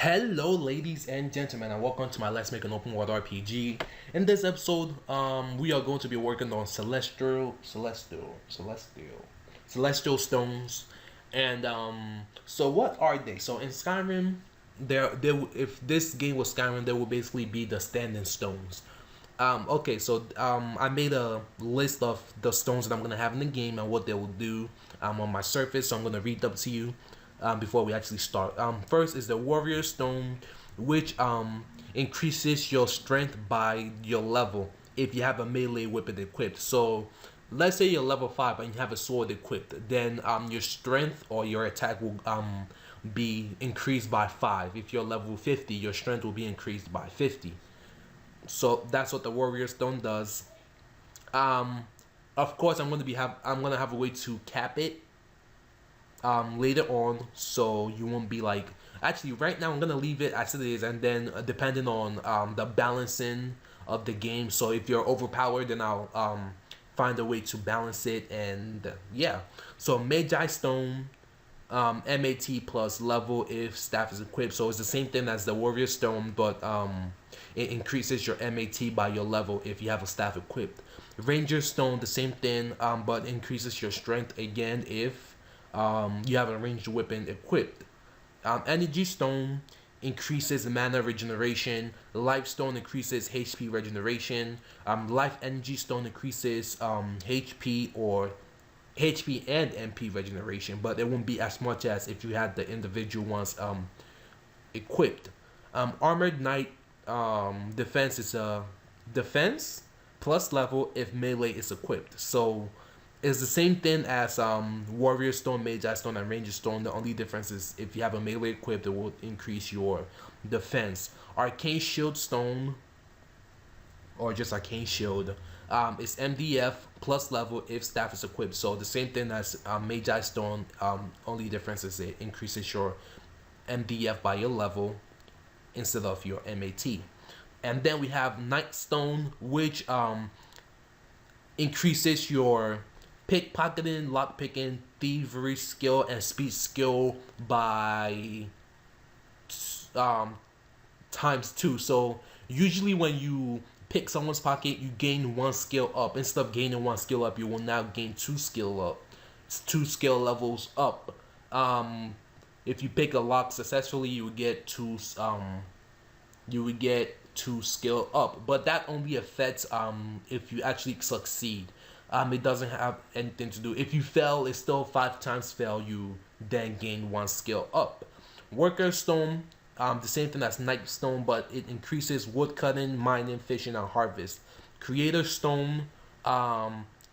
Hello ladies and gentlemen, and welcome to my Let's Make an Open World RPG. In this episode, we are going to be working on celestial stones. And so what are they? So in Skyrim, if this game was Skyrim, there will basically be the standing stones. Okay, so I made a list of the stones that I'm gonna have in the game and what they will do on my surface. So I'm gonna read them to you before we actually start. First is the Warrior Stone, which increases your strength by your level if you have a melee weapon equipped. So let's say you're level 5 and you have a sword equipped, then your strength or your attack will be increased by 5. If you're level 50, your strength will be increased by 50. So that's what the Warrior Stone does. Of course, I'm gonna have a way to cap it later on, so you won't be like. Actually, right now I'm gonna leave it as it is, and then depending on the balancing of the game. So if you're overpowered, then I'll find a way to balance it, and yeah. So Magi Stone, MAT plus level if staff is equipped. So it's the same thing as the Warrior Stone, but it increases your MAT by your level if you have a staff equipped. Ranger Stone, the same thing, but increases your strength again if you have a ranged weapon equipped. Energy Stone increases mana regeneration. Life Stone increases HP regeneration. Life Energy Stone increases HP and MP regeneration, but it won't be as much as if you had the individual ones equipped. Armored Knight defense is a defense plus level if melee is equipped. So it's the same thing as Warrior Stone, Magi Stone, and Ranger Stone. The only difference is if you have a melee equipped, it will increase your defense. Arcane Shield Stone, or just Arcane Shield, is MDF plus level if staff is equipped. So the same thing as Magi Stone. Only difference is it increases your MDF by your level instead of your MAT. And then we have Night Stone, which increases your pickpocketing, lockpicking, thievery skill, and speed skill by ×2. So usually when you pick someone's pocket, you gain 1 skill up. Instead of gaining 1 skill up, you will now gain 2 skill up. It's 2 skill levels up. If you pick a lock successfully, you would get 2 skill up. But that only affects if you actually succeed. It doesn't have anything to do. If you fail, it's still 5 times fail. You then gain 1 skill up. Worker Stone, the same thing as Night Stone, but it increases wood cutting, mining, fishing, and harvest. Creator Stone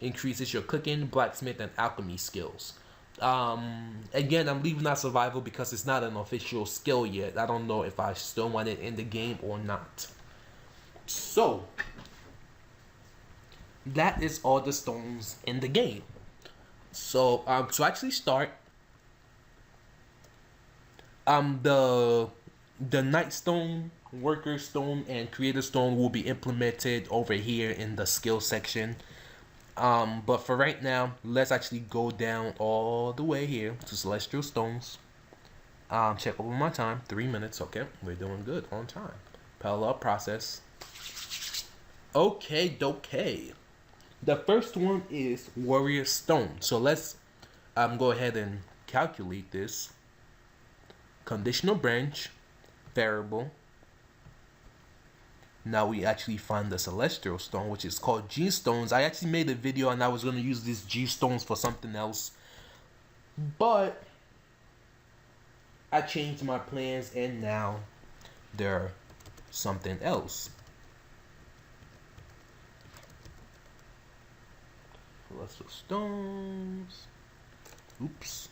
increases your cooking, blacksmith, and alchemy skills. Again, I'm leaving out survival because it's not an official skill yet. I don't know if I still want it in the game or not. So that is all the stones in the game. So to actually start, the Night Stone, Worker Stone, and Creator Stone will be implemented over here in the skill section. But for right now, let's actually go down all the way here to Celestial Stones. Check over my time, 3 minutes. Okay, we're doing good on time. Parallel process. Okay. The first one is Warrior Stone. So let's go ahead and calculate this. Conditional branch, variable. Now we actually find the Celestial Stone, which is called G Stones. I actually made a video and I was going to use these G Stones for something else, but I changed my plans and now they're something else. Celestial Stones. Oops.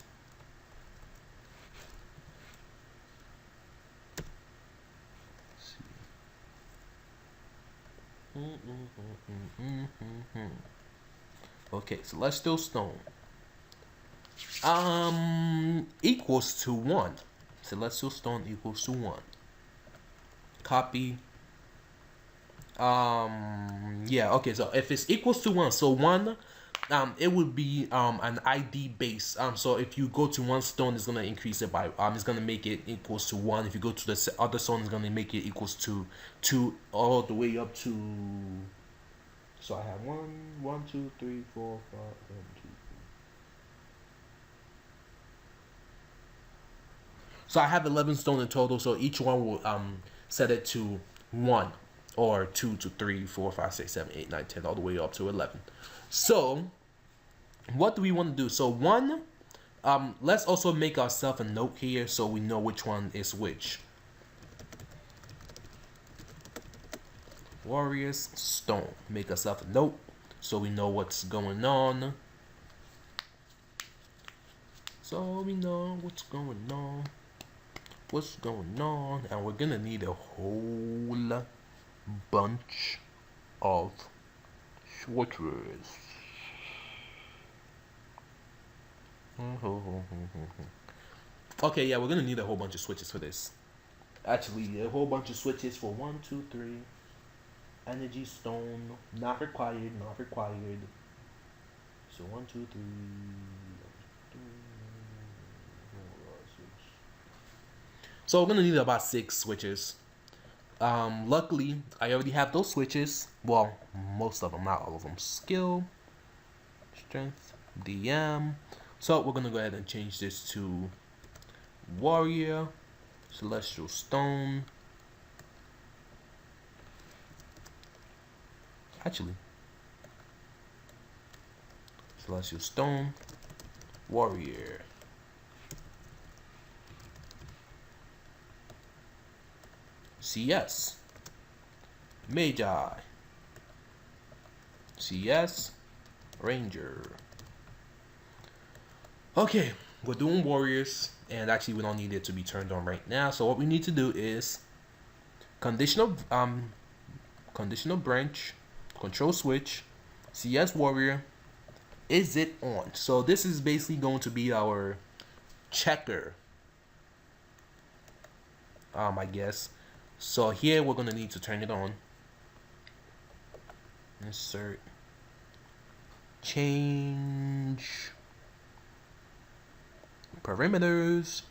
Okay, Celestial Stone equals to 1. Celestial Stone equals to 1. Copy. Yeah, okay, so if it's equals to 1, so 1 it would be an ID base. So if you go to one stone, it's gonna increase it by it's gonna make it equals to 1. If you go to the other stone, it's gonna make it equals to 2, all the way up to. So I have 1, 2, 3, 4, 5, 1, 2, 3. So I have 11 stone in total. So each one will set it to 1 or 2 to 3, 4, 5, 6, 7, 8, 9, 10, all the way up to 11. So what do we want to do? So one, let's also make ourselves a note here so we know which one is which. Warriors stone. Make ourselves a note so we know what's going on. So we know what's going on. What's going on? And we're gonna need a whole bunch of switches. Okay, yeah, we're gonna need a whole bunch of switches for this. Actually, a whole bunch of switches for 1, 2, 3. Energy stone, not required, not required. So 1, 2, 3. So we're gonna need about 6 switches. Luckily, I already have those switches. Well, most of them, not all of them. Skill, strength, DM. So we're gonna go ahead and change this to warrior, celestial stone. Actually, celestial stone, warrior. CS, Magi, CS, Ranger. Okay, we're doing warriors, and actually we don't need it to be turned on right now. So what we need to do is conditional branch, control switch, CS warrior. Is it on? So this is basically going to be our checker. I guess. So here we're gonna need to turn it on. Insert. Change. Perimeters.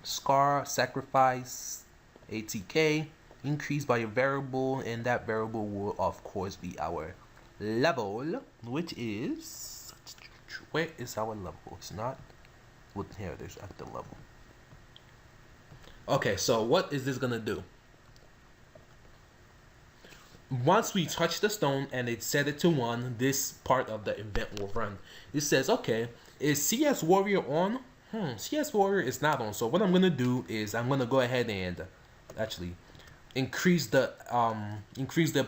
Scar. Sacrifice. ATK. Increase by a variable, and that variable will of course be our level, which is, where is our level? It's not. What here it is at the level. Okay, so what is this gonna do? Once we touch the stone and it set it to 1, this part of the event will run. It says, okay, is CS Warrior on? CS Warrior is not on. So what I'm gonna do is I'm gonna go ahead and actually increase the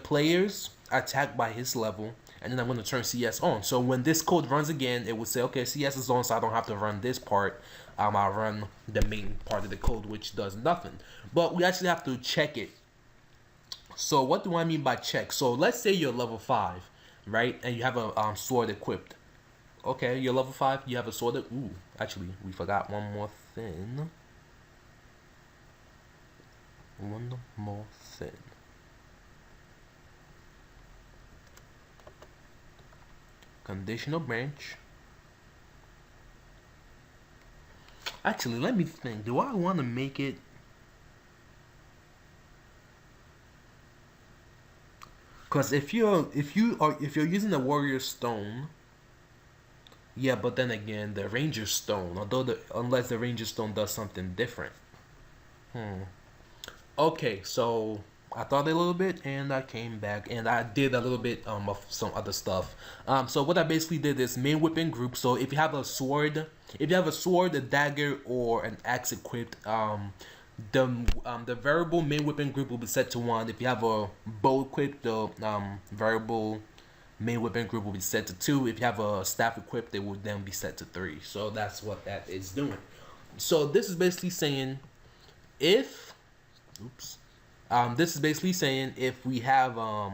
player's attack by his level, and then I'm gonna turn CS on. So when this code runs again, it will say, okay, CS is on, so I don't have to run this part. I'll run the main part of the code, which does nothing. But we actually have to check it. So what do I mean by check? So let's say you're level 5, right? And you have a sword equipped. Okay, you're level 5, you have a sword. Ooh, actually, we forgot one more thing. One more thing. Conditional branch. Actually, let me think. Do I want to make it? Because if you're using the warrior stone, yeah, but then again, the ranger stone, unless the ranger stone does something different. Okay, so I thought a little bit and I came back and I did a little bit of some other stuff. So what I basically did is main weapon group. So if you have a sword, a dagger, or an axe equipped, the variable main weapon group will be set to 1. If you have a bow equipped, the variable main weapon group will be set to 2. If you have a staff equipped, it will then be set to 3. So that's what that is doing. So this is basically saying if this is basically saying if we have a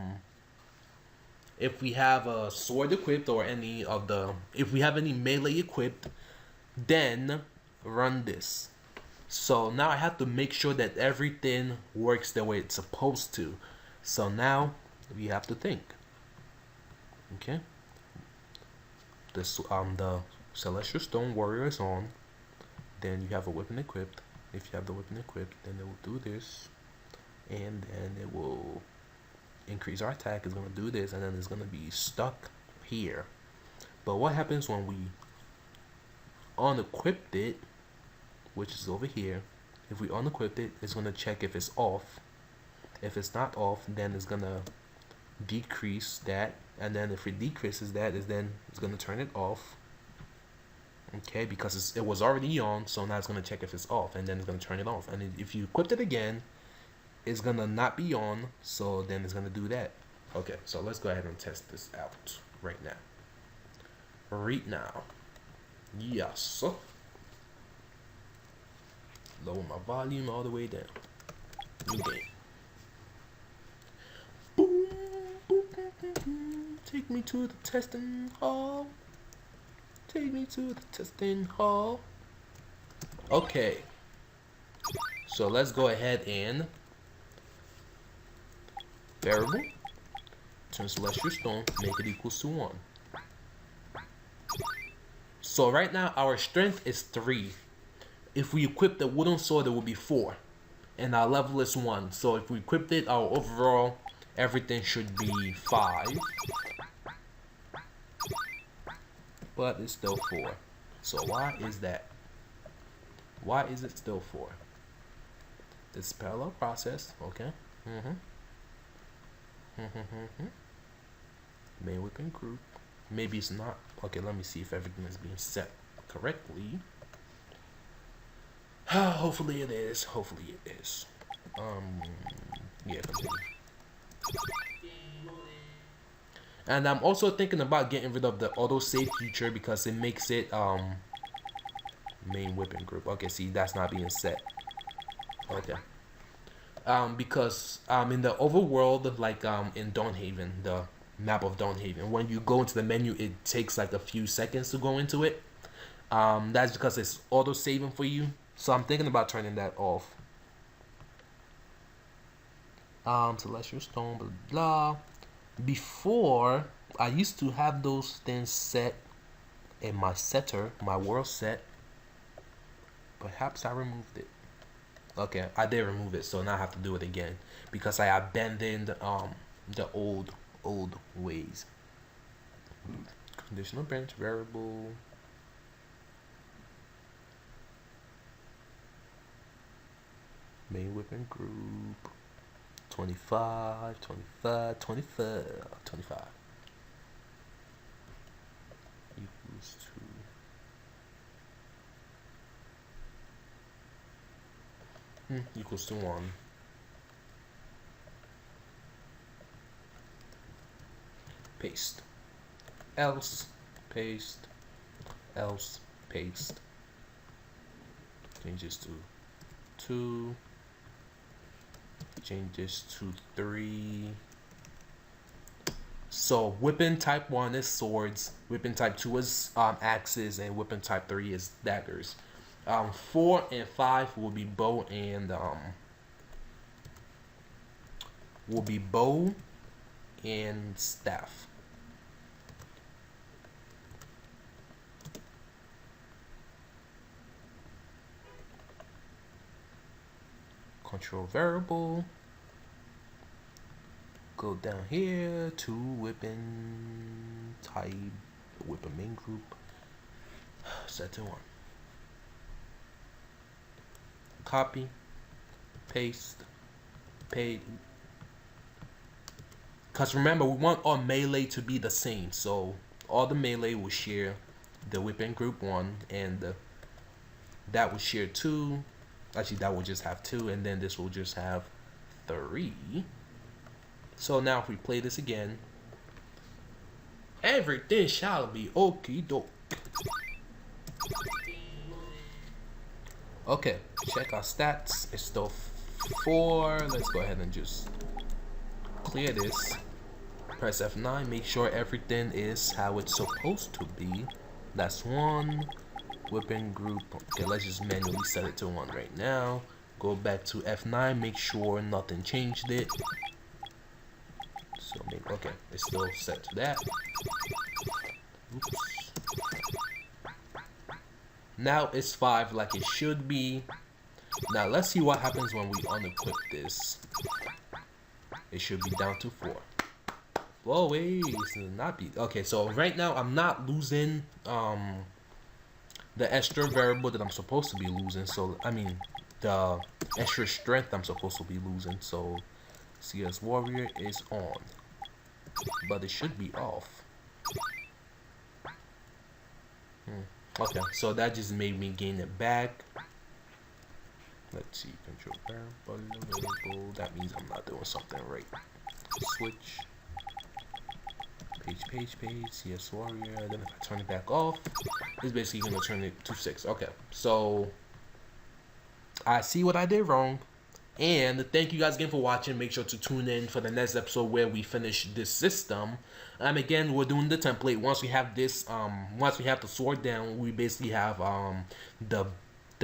sword equipped, or if we have any melee equipped, then run this. So now I have to make sure that everything works the way it's supposed to. So now we have to think. Okay. this the Celestial Stone Warrior is on. Then you have a weapon equipped. If you have the weapon equipped, then it will do this, and then it will increase our attack. It's gonna do this, and then it's gonna be stuck here. But what happens when we unequipped it, which is over here? If we unequipped it, it's gonna check if it's off. If it's not off, then it's gonna decrease that, and then if it decreases that, then it's gonna turn it off. Okay, because it was already on, so now it's gonna check if it's off, and then it's gonna turn it off. And if you equipped it again, it's gonna not be on, so then it's gonna do that. Okay, so let's go ahead and test this out right now. Right now, yes. Lower my volume all the way down. New game. Boom, boom, boom, boom, boom. Take me to the testing hall. Take me to the testing hall. Okay. So let's go ahead and variable. Turn Celestial Stone, make it equals to 1. So right now our strength is 3. If we equip the wooden sword, it will be 4. And our level is 1. So if we equipped it, our overall everything should be 5. But it's still 4. So why is that? Why is it still 4? It's a parallel process, okay? Main weapon group. Maybe it's not. Okay, let me see if everything is being set correctly. Hopefully it is. Hopefully it is. Yeah, continue. And I'm also thinking about getting rid of the autosave feature because it makes it main weapon group. Okay, see, that's not being set. Okay. Because in the overworld, like in DawnHaven, the map of DawnHaven, when you go into the menu, it takes like a few seconds to go into it. That's because it's auto saving for you. So I'm thinking about turning that off. Celestial Stone, blah blah. Before, I used to have those things set in my setter, my world set. Perhaps I removed it. Okay, I did remove it, so now I have to do it again because I abandoned the old ways. Conditional branch variable. Main weapon group. 25, 25, 25, 25 equals to equals to 1. Paste. Else paste. Else paste. Change this to 2. Change this to 3. So weapon type 1 is swords, weapon type 2 is axes, and weapon type 3 is daggers. 4 and 5 will be bow and staff. Control variable. Go down here to weapon type, weapon main group. Set to 1. Copy, paste, paste. Because remember, we want our melee to be the same. So all the melee will share the weapon group 1, and that will share 2. Actually, that will just have 2, and then this will just have 3. So now if we play this again, everything shall be okie doke. Okay, check our stats. It's still 4. Let's go ahead and just clear this. Press F9, make sure everything is how it's supposed to be. That's 1. Weapon group. Okay, let's just manually set it to 1 right now. Go back to F9, make sure nothing changed it. So okay, it's still set to that. Oops. now it's 5 like it should be. Now let's see what happens when we unequip this. It should be down to 4. Whoa, wait, it's not be okay. So right now I'm not losing the extra variable that I'm supposed to be losing. So I mean the extra strength I'm supposed to be losing. So CS Warrior is on, but it should be off. Okay, so that just made me gain it back. Let's see, control bar, button available. That means I'm not doing something right. Switch. Page, CS Warrior. Then if I turn it back off, it's basically gonna turn it to 6. Okay, so I see what I did wrong. And thank you guys again for watching. Make sure to tune in for the next episode where we finish this system. Again, we're doing the template. Once we have this, once we have the sword down, we basically have the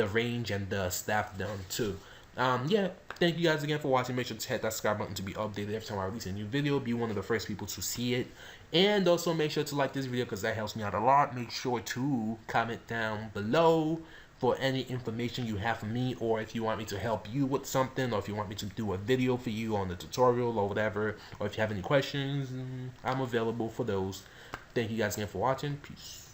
range and the staff done too. Yeah, thank you guys again for watching. Make sure to hit that subscribe button to be updated every time I release a new video. Be one of the first people to see it. And also make sure to like this video because that helps me out a lot. Make sure to comment down below for any information you have for me, or if you want me to help you with something, or if you want me to do a video for you on the tutorial or whatever, or if you have any questions, I'm available for those. Thank you guys again for watching. Peace.